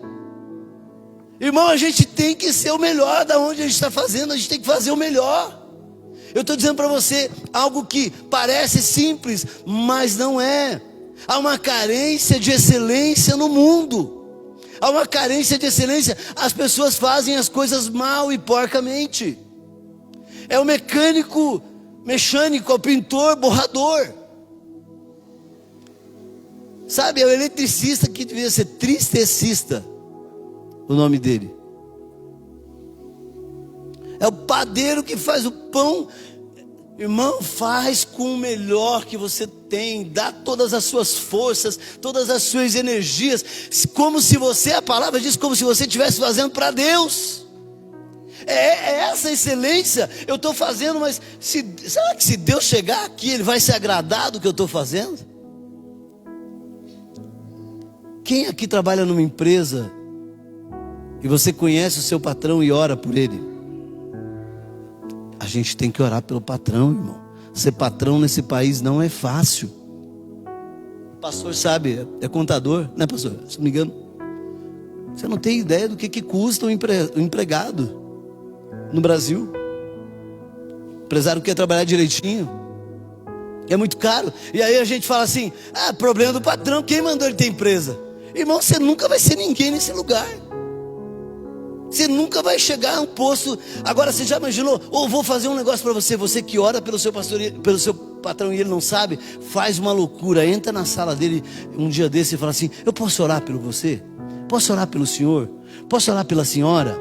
Irmão, a gente tem que ser o melhor da onde a gente está fazendo. A gente tem que fazer o melhor. Eu estou dizendo para você algo que parece simples, mas não é. Há uma carência de excelência no mundo. Há uma carência de excelência. As pessoas fazem as coisas mal e porcamente. É o mecânico, é o pintor, borrador. Sabe, é o eletricista que devia ser tristecista, o nome dele. É o padeiro que faz o pão. Irmão, faz com o melhor que você tem, dá todas as suas forças, todas as suas energias, como se você, a palavra diz, como se você estivesse fazendo para Deus. É essa excelência. Eu estou fazendo, mas será que se Deus chegar aqui, Ele vai se agradar do que eu estou fazendo? Quem aqui trabalha numa empresa e você conhece o seu patrão e ora por ele? A gente tem que orar pelo patrão, irmão. Ser patrão nesse país não é fácil. O pastor sabe, é contador, né, pastor? Se não me engano. Você não tem ideia do que custa um empregado no Brasil. empresário quer trabalhar direitinho. É muito caro. E aí a gente fala assim: problema do patrão, quem mandou ele ter empresa? Irmão, você nunca vai ser ninguém nesse lugar. Você nunca vai chegar a um posto. Agora, você já imaginou? Ou vou fazer um negócio para você. Você que ora pelo seu pastor, pelo seu patrão e ele não sabe, faz uma loucura. Entra na sala dele um dia desse e fala assim: eu posso orar pelo você? Posso orar pelo senhor? Posso orar pela senhora?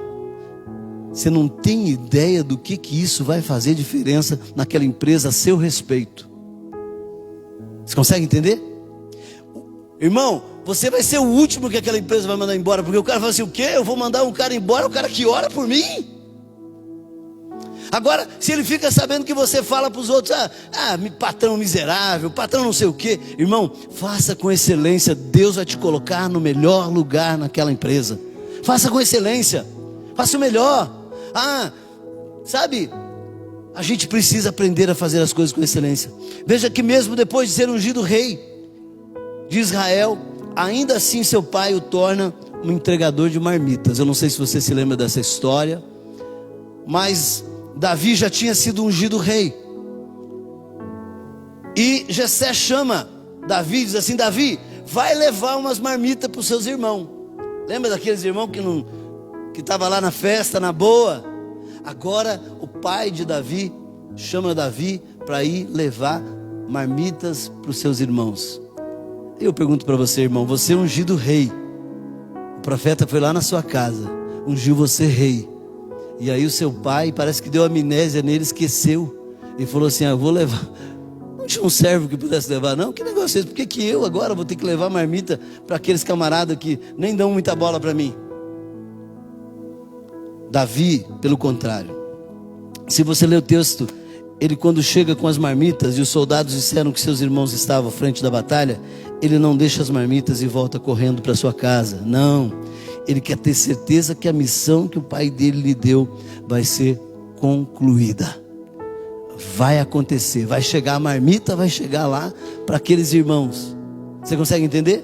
Você não tem ideia do que isso vai fazer diferença naquela empresa a seu respeito. Você consegue entender? Irmão, você vai ser o último que aquela empresa vai mandar embora. Porque o cara fala assim: o quê? Eu vou mandar um cara embora, o cara que ora por mim? Agora, se ele fica sabendo que você fala para os outros: patrão miserável, patrão não sei o quê. Irmão, faça com excelência. Deus vai te colocar no melhor lugar naquela empresa. Faça com excelência. Faça o melhor. Sabe, a gente precisa aprender a fazer as coisas com excelência. Veja que mesmo depois de ser ungido rei de Israel, ainda assim seu pai o torna um entregador de marmitas. Eu não sei se você se lembra dessa história, mas Davi já tinha sido ungido rei. E Jessé chama Davi e diz assim: Davi, vai levar umas marmitas para os seus irmãos. Lembra daqueles irmãos que estavam lá na festa, na boa? Agora o pai de Davi chama Davi para ir levar marmitas para os seus irmãos. Eu pergunto para você, irmão, você é ungido rei. O profeta foi lá na sua casa, ungiu você rei. E aí o seu pai parece que deu amnésia nele, esqueceu. E falou assim: eu vou levar. Não tinha um servo que pudesse levar, não? Que negócio é esse? Por que eu agora vou ter que levar marmita para aqueles camaradas que nem dão muita bola para mim? Davi, pelo contrário, se você ler o texto, ele quando chega com as marmitas e os soldados disseram que seus irmãos estavam à frente da batalha, ele não deixa as marmitas e volta correndo para sua casa. Não, ele quer ter certeza que a missão que o pai dele lhe deu vai ser concluída. Vai acontecer, vai chegar a marmita, vai chegar lá para aqueles irmãos. Você consegue entender?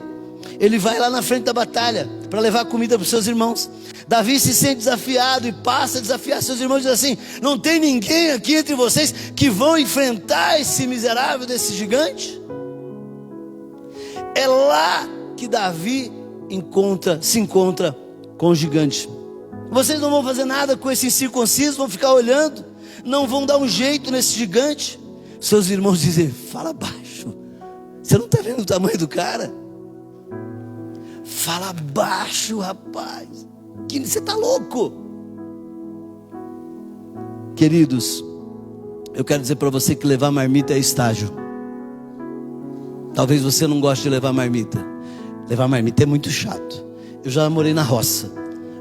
Ele vai lá na frente da batalha para levar comida para os seus irmãos. Davi se sente desafiado e passa a desafiar seus irmãos e diz assim: não tem ninguém aqui entre vocês que vão enfrentar esse miserável desse gigante? É lá que Davi se encontra com o gigante. Vocês não vão fazer nada com esse incircunciso, vão ficar olhando, não vão dar um jeito nesse gigante. Seus irmãos dizem: fala baixo, você não está vendo o tamanho do cara? Fala baixo, rapaz, que você está louco. Queridos, eu quero dizer para você que levar marmita é estágio. Talvez você não goste de levar marmita. Levar marmita é muito chato. Eu já morei na roça.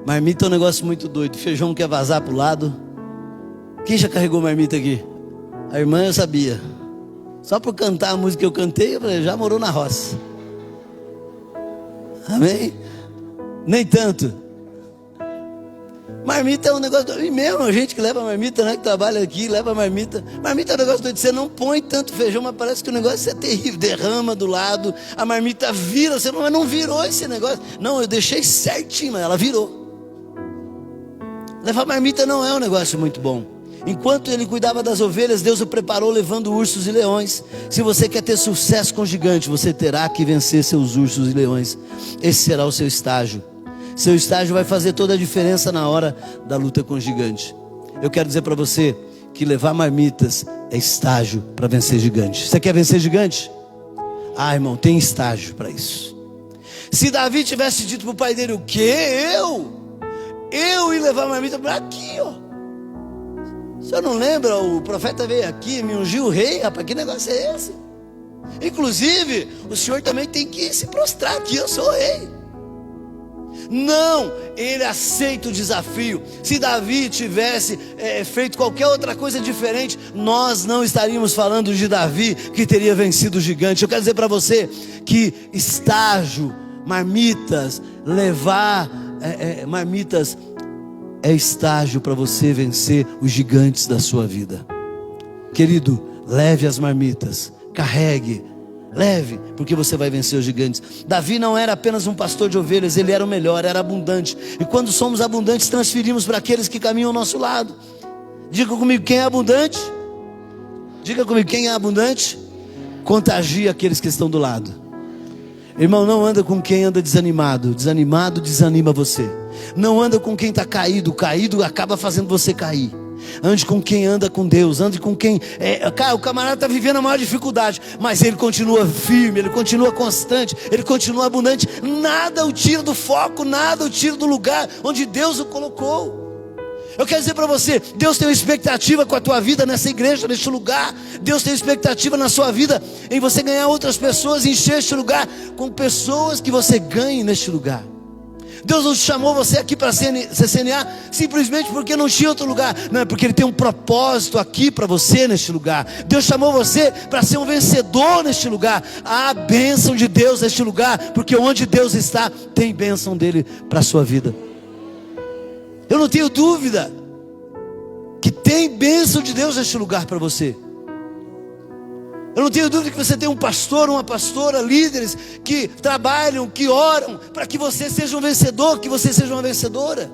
Marmita é um negócio muito doido. Feijão quer vazar para o lado. Quem já carregou marmita aqui? A irmã eu sabia. Só por cantar a música que eu cantei, eu falei: já morou na roça. Amém? Nem tanto. Marmita é um negócio, e mesmo a gente que leva marmita, né, que trabalha aqui, leva marmita. Marmita é um negócio doido, você não põe tanto feijão, mas parece que o negócio é terrível. Derrama do lado, a marmita vira, você não virou esse negócio. Não, eu deixei certinho, mas ela virou. Levar marmita não é um negócio muito bom. Enquanto ele cuidava das ovelhas, Deus o preparou levando ursos e leões. Se você quer ter sucesso com o gigante, você terá que vencer seus ursos e leões. Esse será o seu estágio. Seu estágio vai fazer toda a diferença na hora da luta com o gigante. Eu quero dizer para você que levar marmitas é estágio para vencer gigante. Você quer vencer gigante? Irmão, tem estágio para isso. Se Davi tivesse dito para o pai dele: o quê? Eu ia levar marmita para aqui, ó. O senhor não lembra? O profeta veio aqui, me ungiu o rei, rapaz, que negócio é esse? Inclusive, o senhor também tem que se prostrar aqui, eu sou o rei. Não, ele aceita o desafio. Se Davi tivesse feito qualquer outra coisa diferente, nós não estaríamos falando de Davi que teria vencido o gigante. Eu quero dizer para você que estágio, marmitas, levar marmitas é estágio para você vencer os gigantes da sua vida. Querido, leve as marmitas, carregue, leve, porque você vai vencer os gigantes. Davi não era apenas um pastor de ovelhas, ele era o melhor, era abundante. E quando somos abundantes, transferimos para aqueles que caminham ao nosso lado. Diga comigo, quem é abundante? Diga comigo, quem é abundante, contagia aqueles que estão do lado. Irmão, não anda com quem anda desanimado. Desanimado desanima você. Não anda com quem está caído. Caído acaba fazendo você cair. Ande com quem anda com Deus. Ande com quem... o camarada está vivendo a maior dificuldade, mas ele continua firme, ele continua constante, ele continua abundante. Nada o tira do foco, nada o tira do lugar onde Deus o colocou. Eu quero dizer para você, Deus tem uma expectativa com a tua vida nessa igreja, neste lugar. Deus tem uma expectativa na sua vida em você ganhar outras pessoas, encher este lugar com pessoas que você ganhe neste lugar. Deus não chamou você aqui para ser CNA simplesmente porque não tinha outro lugar. Não, é porque Ele tem um propósito aqui para você neste lugar. Deus chamou você para ser um vencedor neste lugar. Há a bênção de Deus neste lugar, porque onde Deus está, tem bênção dEle para a sua vida. Eu não tenho dúvida que tem bênção de Deus neste lugar para você. Eu não tenho dúvida que você tem um pastor, uma pastora, líderes que trabalham, que oram para que você seja um vencedor, que você seja uma vencedora.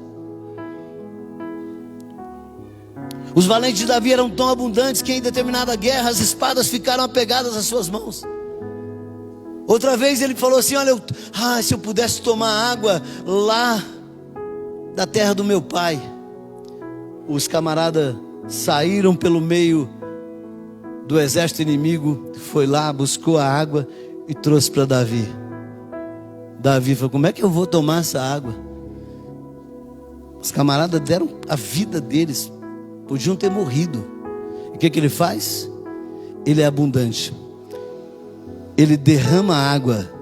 Os valentes de Davi eram tão abundantes que em determinada guerra as espadas ficaram apegadas às suas mãos. Outra vez ele falou assim: olha, se eu pudesse tomar água lá da terra do meu pai. Os camaradas saíram pelo meio do exército inimigo, foi lá, buscou a água e trouxe para Davi. Davi falou: como é que eu vou tomar essa água? Os camaradas deram a vida deles, podiam ter morrido. E o que ele faz? Ele é abundante. Ele derrama a água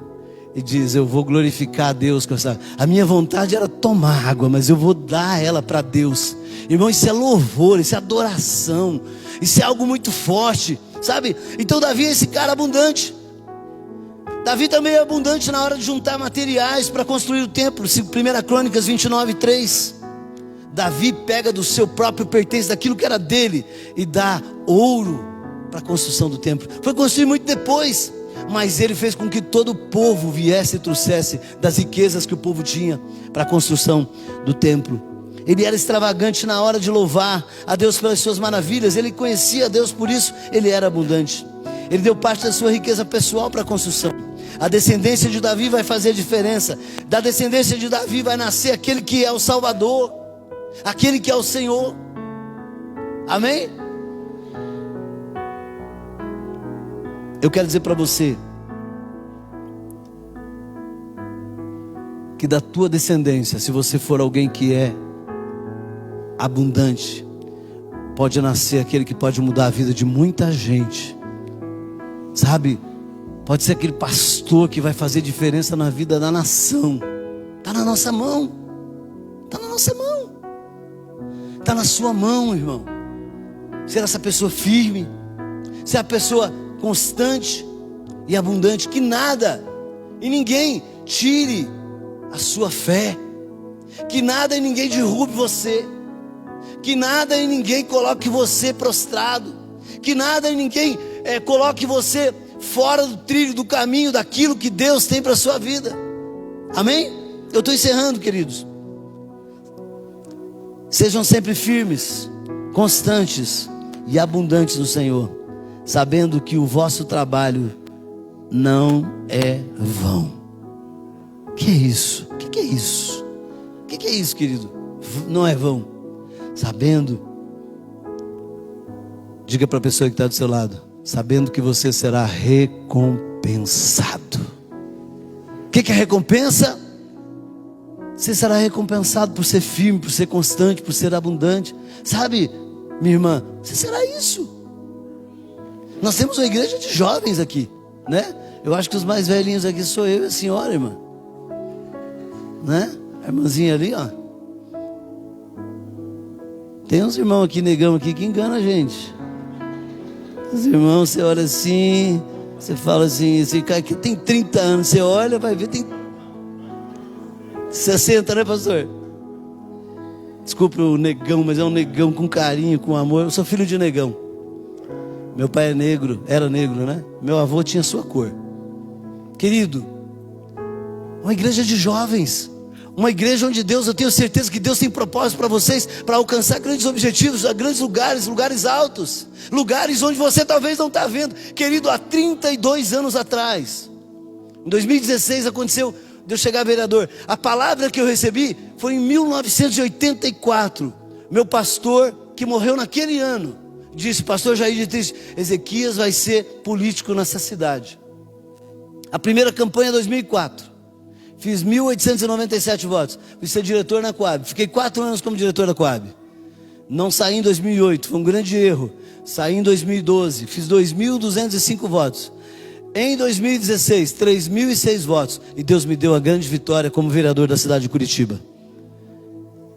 e diz: eu vou glorificar a Deus com essa. A minha vontade era tomar água, mas eu vou dar ela para Deus. Irmão, isso é louvor, isso é adoração, isso é algo muito forte, sabe? Então Davi é esse cara abundante. Davi também é abundante na hora de juntar materiais para construir o templo. 1 Crônicas 29:3. Davi pega do seu próprio pertence, daquilo que era dele, e dá ouro para a construção do templo. Foi construído muito depois, mas ele fez com que todo o povo viesse e trouxesse das riquezas que o povo tinha para a construção do templo. Ele era extravagante na hora de louvar a Deus pelas suas maravilhas. Ele conhecia a Deus, por isso ele era abundante. Ele deu parte da sua riqueza pessoal para a construção. A descendência de Davi vai fazer diferença. Da descendência de Davi vai nascer aquele que é o Salvador, aquele que é o Senhor. Amém? Eu quero dizer para você que da tua descendência, se você for alguém que é abundante, pode nascer aquele que pode mudar a vida de muita gente, sabe? Pode ser aquele pastor que vai fazer diferença na vida da nação. Está na nossa mão. Está na nossa mão. Está na sua mão, irmão. Ser essa pessoa firme, ser a pessoa constante e abundante, que nada e ninguém tire a sua fé, que nada e ninguém derrube você, que nada e ninguém coloque você prostrado, que nada e ninguém coloque você fora do trilho, do caminho, daquilo que Deus tem para a sua vida. Amém? Eu estou encerrando, queridos. Sejam sempre firmes, constantes e abundantes no Senhor, sabendo que o vosso trabalho não é vão. Que é isso? O que é isso? O que é isso, querido? Não é vão. Sabendo, diga para a pessoa que está do seu lado, sabendo que você será recompensado. O que é recompensa? Você será recompensado por ser firme, por ser constante, por ser abundante. Sabe, minha irmã, você será isso. Nós temos uma igreja de jovens aqui, né? Eu acho que os mais velhinhos aqui sou eu e a senhora, irmã, né? A irmãzinha ali, ó. Tem uns irmãos aqui, negão aqui, que engana a gente. Os irmãos, você olha assim, você fala assim, esse cara aqui tem 30 anos, você olha, vai ver, tem 60, né, pastor? Desculpa o negão, mas é um negão com carinho, com amor. Eu sou filho de negão. Meu pai é negro, era negro, né? Meu avô tinha sua cor. Querido, uma igreja de jovens. Uma igreja onde Deus, eu tenho certeza que Deus tem propósito para vocês, para alcançar grandes objetivos, grandes lugares, lugares altos, lugares onde você talvez não está vendo. Querido, há 32 anos atrás, em 2016 aconteceu de eu chegar vereador. A palavra que eu recebi foi em 1984. Meu pastor, que morreu naquele ano, disse: pastor Jair de Triste, Ezequias vai ser político nessa cidade. A primeira campanha 2004. Fiz 1.897 votos. Fui ser diretor na Coab. Fiquei 4 anos como diretor da Coab. Não saí em 2008, foi um grande erro. Saí em 2012, fiz 2.205 votos. Em 2016, 3.006 votos. E Deus me deu a grande vitória como vereador da cidade de Curitiba.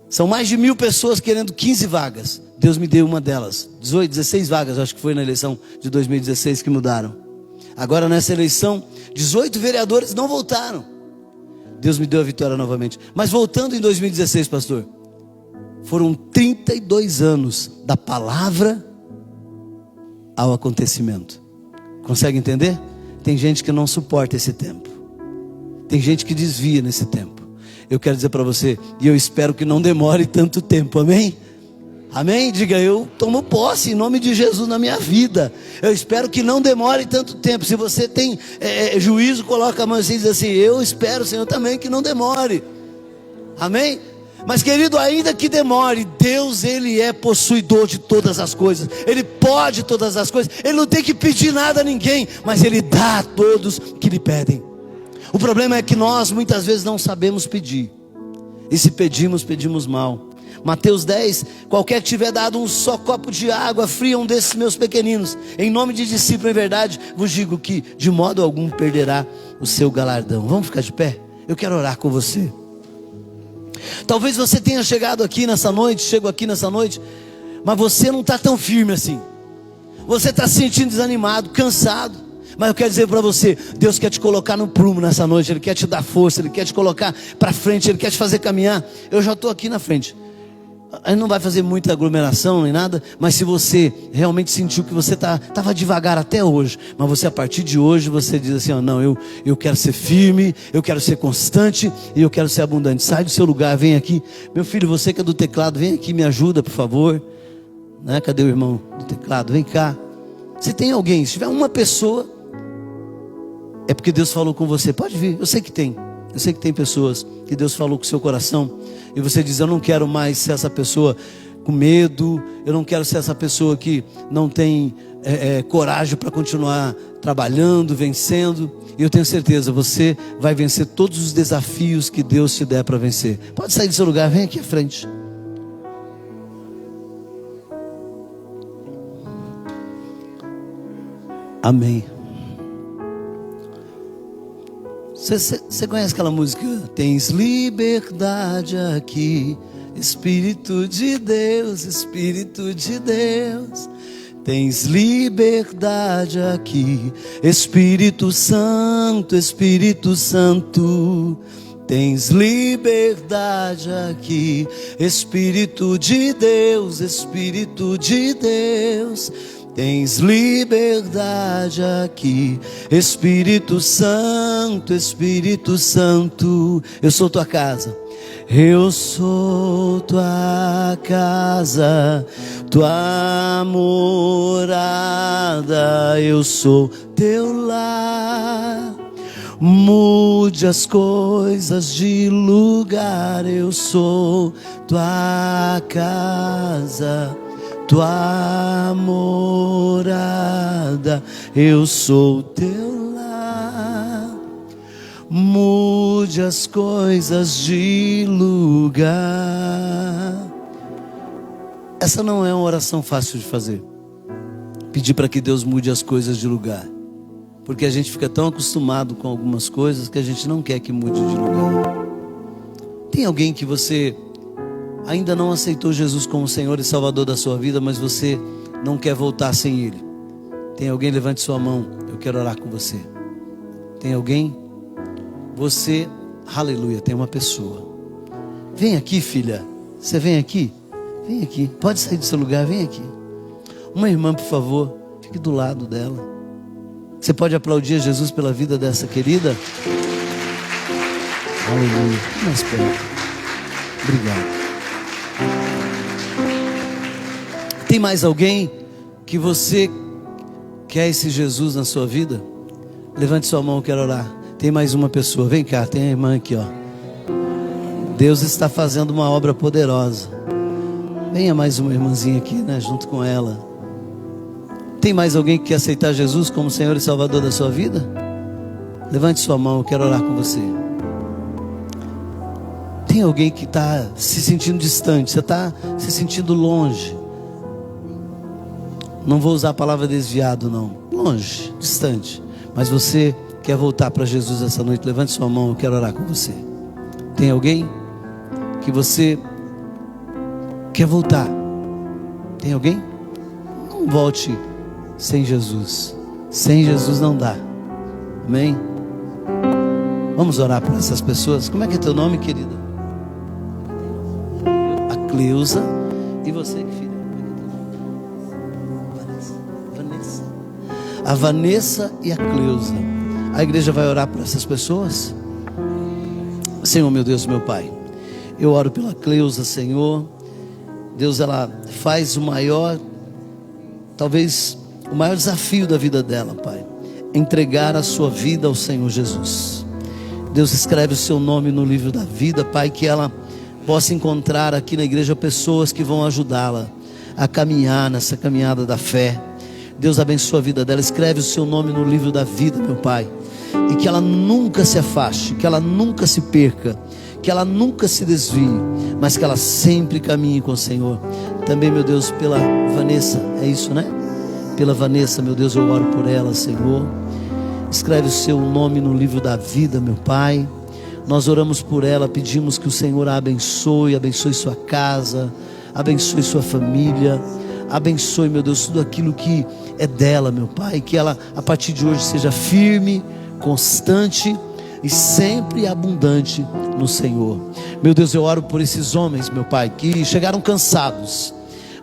São mais de 1.000 pessoas querendo 15 vagas. Deus me deu uma delas. 16 vagas, acho que foi na eleição de 2016 que mudaram. Agora nessa eleição, 18 vereadores não votaram. Deus me deu a vitória novamente. Mas voltando em 2016, pastor, foram 32 anos da palavra ao acontecimento. Consegue entender? Tem gente que não suporta esse tempo. Tem gente que desvia nesse tempo. Eu quero dizer para você, e eu espero que não demore tanto tempo, amém? Amém? Diga: eu tomo posse em nome de Jesus na minha vida. Eu espero que não demore tanto tempo. Se você tem juízo, coloca a mão assim e diz assim: eu espero, Senhor, também que não demore. Amém? Mas querido, ainda que demore, Deus, Ele é possuidor de todas as coisas. Ele pode todas as coisas. Ele não tem que pedir nada a ninguém, mas Ele dá a todos que lhe pedem. O problema é que nós muitas vezes não sabemos pedir. E se pedimos, pedimos mal. Mateus 10, qualquer que tiver dado um só copo de água fria a um desses meus pequeninos, em nome de discípulo, em verdade vos digo que de modo algum perderá o seu galardão. Vamos ficar de pé? Eu quero orar com você. Talvez você tenha chegado aqui nessa noite, chego aqui nessa noite, mas você não está tão firme assim. Você está se sentindo desanimado, cansado. Mas eu quero dizer para você, Deus quer te colocar no prumo nessa noite. Ele quer te dar força, Ele quer te colocar para frente, Ele quer te fazer caminhar. Eu já estou aqui na frente. A gente não vai fazer muita aglomeração nem nada, mas se você realmente sentiu que você estava devagar até hoje, mas você, a partir de hoje, você diz assim: não, eu quero ser firme, eu quero ser constante e eu quero ser abundante. Sai do seu lugar, vem aqui. Meu filho, você que é do teclado, vem aqui, me ajuda, por favor. Né? Cadê o irmão do teclado? Vem cá. Se tem alguém, se tiver uma pessoa, é porque Deus falou com você. Pode vir, eu sei que tem. Eu sei que tem pessoas que Deus falou com o seu coração e você diz: eu não quero mais ser essa pessoa com medo, eu não quero ser essa pessoa que não tem coragem para continuar trabalhando, vencendo. E eu tenho certeza, você vai vencer todos os desafios que Deus te der para vencer. Pode sair do seu lugar, vem aqui à frente. Amém. Você conhece aquela música? Tens liberdade aqui, Espírito de Deus, Espírito de Deus. Tens liberdade aqui, Espírito Santo, Espírito Santo. Tens liberdade aqui, Espírito de Deus, Espírito de Deus. Tens liberdade aqui, Espírito Santo, Espírito Santo. Eu sou tua casa, eu sou tua casa, tua morada, eu sou teu lar. Mude as coisas de lugar, eu sou tua casa, tua morada, eu sou teu lar. Mude as coisas de lugar. Essa não é uma oração fácil de fazer. Pedir para que Deus mude as coisas de lugar, porque a gente fica tão acostumado com algumas coisas que a gente não quer que mude de lugar. Tem alguém que você ainda não aceitou Jesus como Senhor e Salvador da sua vida, mas você não quer voltar sem Ele? Tem alguém? Levante sua mão, eu quero orar com você. Tem alguém? Você, aleluia, tem uma pessoa. Vem aqui, filha. Você vem aqui? Vem aqui, pode sair do seu lugar, vem aqui. Uma irmã, por favor, fique do lado dela. Você pode aplaudir a Jesus pela vida dessa querida? Aleluia. Mais perto. Obrigado. Tem mais alguém que você quer esse Jesus na sua vida? Levante sua mão, eu quero orar. Tem mais uma pessoa, vem cá, tem a irmã aqui, ó. Deus está fazendo uma obra poderosa. Venha mais uma irmãzinha aqui, né, junto com ela. Tem mais alguém que quer aceitar Jesus como Senhor e Salvador da sua vida? Levante sua mão, eu quero orar com você. Tem alguém que está se sentindo distante, você está se sentindo longe. Não vou usar a palavra desviado não, longe, distante. Mas você quer voltar para Jesus essa noite? Levante sua mão, eu quero orar com você. Tem alguém que você quer voltar? Tem alguém? Não volte sem Jesus. Sem Jesus não dá. Amém? Vamos orar por essas pessoas. Como é que é teu nome, querida? A Cleusa. E você, filha? Vanessa. A Vanessa e a Cleusa. A igreja vai orar por essas pessoas? Senhor, meu Deus, meu Pai, eu oro pela Cleusa, Senhor. Deus, ela faz o maior, talvez o maior desafio da vida dela, Pai, entregar a sua vida ao Senhor Jesus. Deus, escreve o seu nome no livro da vida, Pai, que ela possa encontrar aqui na igreja pessoas que vão ajudá-la a caminhar nessa caminhada da fé. Deus, abençoa a vida dela, escreve o seu nome no livro da vida, meu Pai, e que ela nunca se afaste, que ela nunca se perca, que ela nunca se desvie, mas que ela sempre caminhe com o Senhor. Também, meu Deus, pela Vanessa, é isso, né? Pela Vanessa, meu Deus, eu oro por ela, Senhor. Escreve o seu nome no livro da vida, meu Pai. Nós oramos por ela, pedimos que o Senhor a abençoe, abençoe sua casa, abençoe sua família, abençoe, meu Deus, tudo aquilo que é dela, meu Pai, que ela a partir de hoje seja firme, constante e sempre abundante no Senhor. Meu Deus, eu oro por esses homens, meu Pai, que chegaram cansados,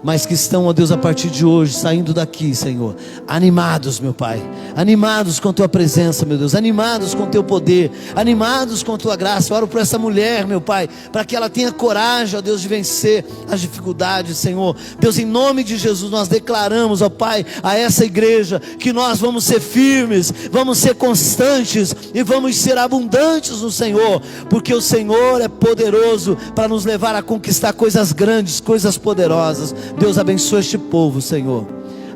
mas que estão, ó Deus, a partir de hoje, saindo daqui, Senhor, animados, meu Pai, animados com Tua presença, meu Deus, animados com Teu poder, animados com Tua graça. Eu oro por essa mulher, meu Pai, para que ela tenha coragem, ó Deus, de vencer as dificuldades, Senhor. Deus, em nome de Jesus, nós declaramos, ó Pai, a essa igreja, que nós vamos ser firmes, vamos ser constantes e vamos ser abundantes no Senhor, porque o Senhor é poderoso para nos levar a conquistar coisas grandes, coisas poderosas. Deus, abençoa este povo, Senhor.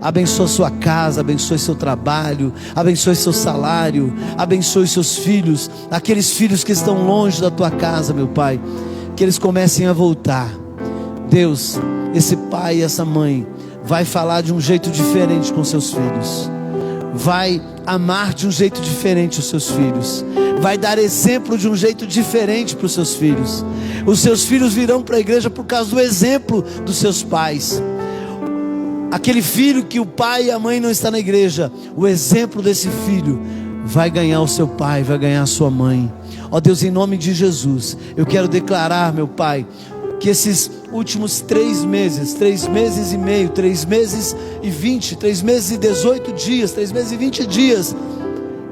Abençoa sua casa, abençoe seu trabalho, abençoe seu salário, abençoe seus filhos, aqueles filhos que estão longe da tua casa, meu Pai, que eles comecem a voltar. Deus, esse pai e essa mãe vai falar de um jeito diferente com seus filhos, vai amar de um jeito diferente os seus filhos, vai dar exemplo de um jeito diferente para os seus filhos. Os seus filhos virão para a igreja por causa do exemplo dos seus pais. Aquele filho que o pai e a mãe não estão na igreja, o exemplo desse filho vai ganhar o seu pai, vai ganhar a sua mãe. Ó Deus, em nome de Jesus, eu quero declarar, meu Pai, que esses últimos 3 meses, 3 meses e meio, 3 meses e 20, 3 meses e 18 dias, 3 meses e 20 dias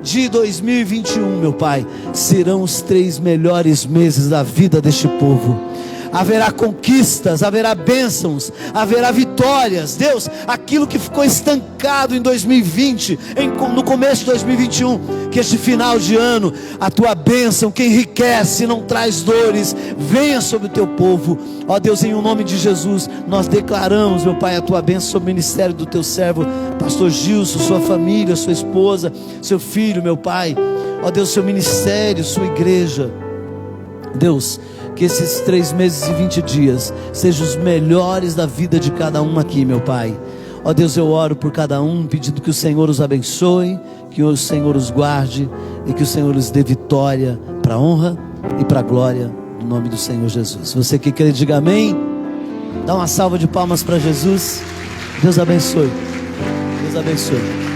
de 2021, meu Pai, serão os 3 melhores meses da vida deste povo. Haverá conquistas, haverá bênçãos, haverá vitórias. Deus, aquilo que ficou estancado em 2020, no começo de 2021, que este final de ano, a tua bênção que enriquece, não traz dores, venha sobre o teu povo. Ó Deus, em o nome de Jesus, nós declaramos, meu Pai, a tua bênção sobre o ministério do teu servo, pastor Gilson, sua família, sua esposa, seu filho, meu Pai. Ó Deus, seu ministério, sua igreja. Deus, que esses 3 meses e 20 dias sejam os melhores da vida de cada um aqui, meu Pai. Ó Deus, eu oro por cada um, pedindo que o Senhor os abençoe, que o Senhor os guarde e que o Senhor os dê vitória para a honra e para a glória do nome do Senhor Jesus. Você que crê, diga amém. Dá uma salva de palmas para Jesus. Deus abençoe. Deus abençoe.